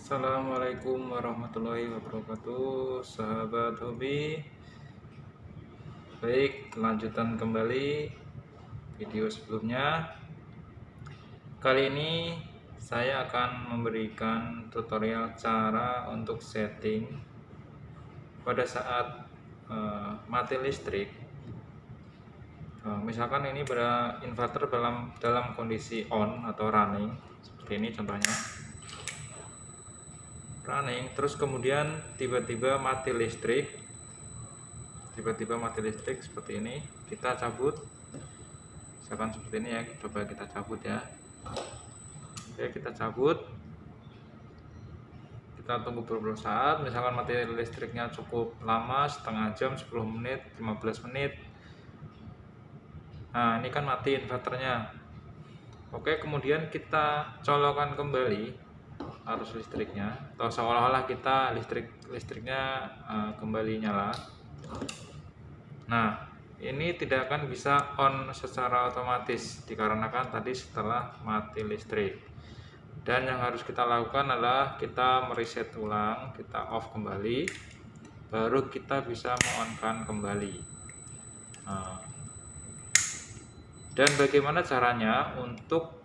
Assalamualaikum warahmatullahi wabarakatuh, sahabat hobi. Baik, lanjutan kembali video sebelumnya. Kali ini saya akan memberikan tutorial cara untuk setting pada saat mati listrik. Misalkan ini inverter dalam kondisi on atau running, seperti ini contohnya. Running, terus kemudian tiba-tiba mati listrik seperti ini. Kita cabut, misalkan seperti ini ya, coba kita cabut ya. Oke, kita cabut, kita tunggu beberapa saat. Misalkan mati listriknya cukup lama, setengah jam, 10 menit, 15 menit. Nah, ini kan mati inverternya. Oke, kemudian kita colokan kembali arus listriknya, atau seolah-olah kita listriknya kembali nyala. Nah, ini tidak akan bisa on secara otomatis dikarenakan tadi setelah mati listrik. Dan yang harus kita lakukan adalah kita mereset ulang, kita off kembali, baru kita bisa me-on-kan kembali. Dan bagaimana caranya untuk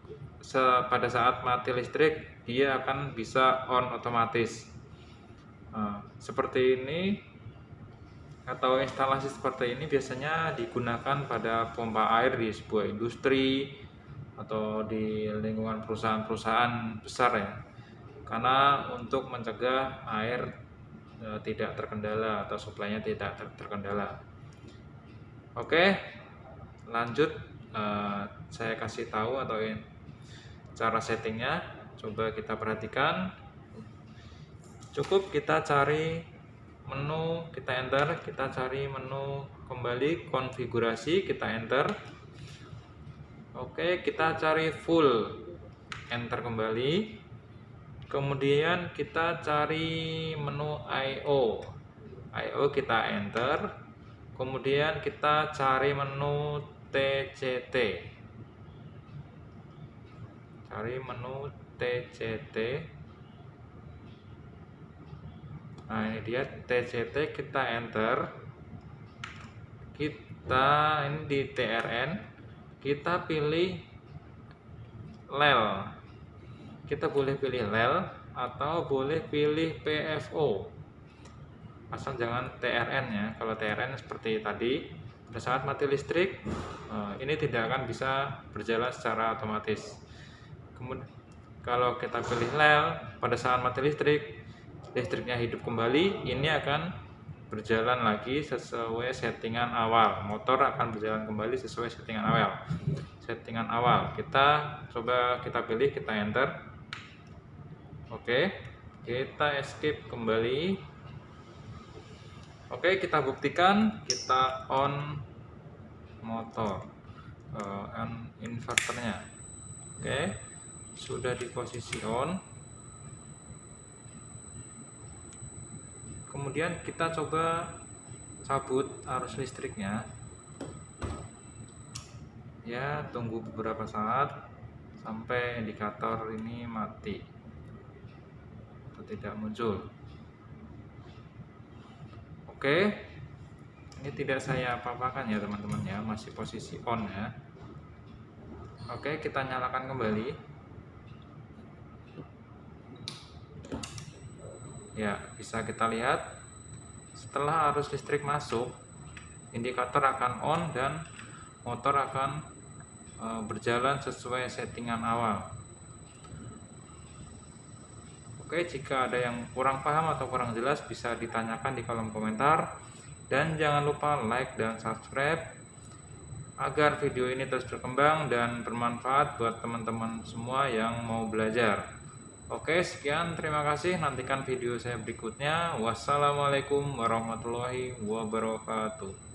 pada saat mati listrik dia akan bisa on otomatis. Seperti ini, atau instalasi seperti ini biasanya digunakan pada pompa air di sebuah industri atau di lingkungan perusahaan-perusahaan besar ya, karena untuk mencegah air tidak terkendala atau suplainya tidak terkendala. Oke, lanjut, saya kasih tahu atau cara settingnya. Coba kita perhatikan. Cukup kita cari menu, kita enter, kita cari menu kembali, konfigurasi, kita enter. Oke, kita cari full, enter kembali. Kemudian kita cari menu IO, kita enter. Kemudian kita cari menu TCT, cari menu TCT. Nah, ini dia TCT, kita enter. Kita ini di TRN, kita pilih LEL. Kita boleh pilih LEL atau boleh pilih PFO. Asal jangan TRN ya. Kalau TRN seperti tadi, pada saat mati listrik ini tidak akan bisa berjalan secara otomatis. Kemudian kalau kita pilih LEL, pada saat mati listriknya hidup kembali, ini akan berjalan lagi sesuai settingan awal. Motor akan berjalan kembali sesuai settingan awal. Kita coba kita pilih, kita enter. Oke, kita escape kembali. Oke, kita buktikan, kita on motor, on inverternya. Oke, sudah di posisi on. Kemudian kita coba cabut arus listriknya ya, tunggu beberapa saat sampai indikator ini mati atau tidak muncul. Oke, ini tidak saya apa-apakan ya teman-teman ya, masih posisi on ya. Oke, kita nyalakan kembali ya. Bisa kita lihat setelah arus listrik masuk, indikator akan on dan motor akan berjalan sesuai settingan awal. Oke, jika ada yang kurang paham atau kurang jelas bisa ditanyakan di kolom komentar. Dan jangan lupa like dan subscribe agar video ini terus berkembang dan bermanfaat buat teman-teman semua yang mau belajar. Oke, sekian, terima kasih. Nantikan video saya berikutnya. Wassalamualaikum warahmatullahi wabarakatuh.